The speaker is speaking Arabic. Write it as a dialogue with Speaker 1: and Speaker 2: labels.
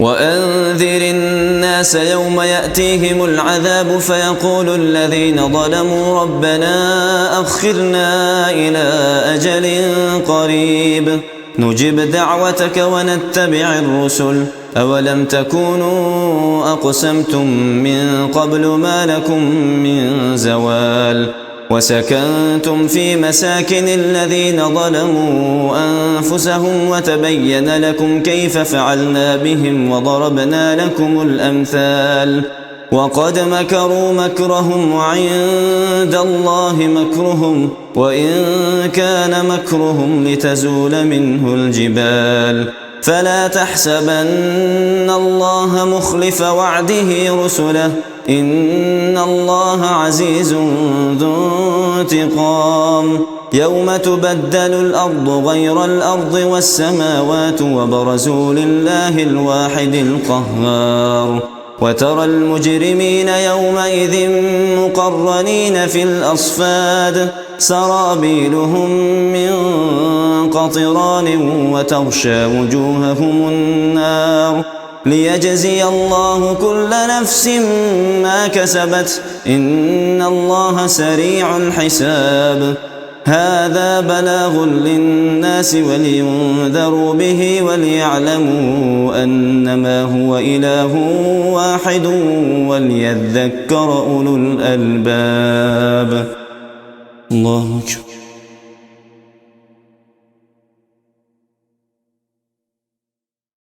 Speaker 1: وأنذر الناس يوم يأتيهم العذاب فيقول الذين ظلموا ربنا أخرنا إلى أجل قريب نجب دعوتك ونتبع الرسل أولم تكونوا أقسمتم من قبل ما لكم من زوال وسكنتم في مساكن الذين ظلموا أنفسهم وتبين لكم كيف فعلنا بهم وضربنا لكم الأمثال وقد مكروا مكرهم وعند الله مكرهم وإن كان مكرهم لتزول منه الجبال فلا تحسبن الله مخلف وعده رسله إن الله عزيز ذو انتقام يوم تبدل الأرض غير الأرض والسماوات وبرزوا لله الواحد القهار وترى المجرمين يومئذ مقرنين في الأصفاد سرابيلهم من قطران وتغشى وجوههم النار ليجزي الله كل نفس ما كسبت إن الله سريع الحساب هذا بلاغ للناس ولينذروا به وليعلموا أنما هو إله واحد وليذكر أولو الألباب الله أكبر.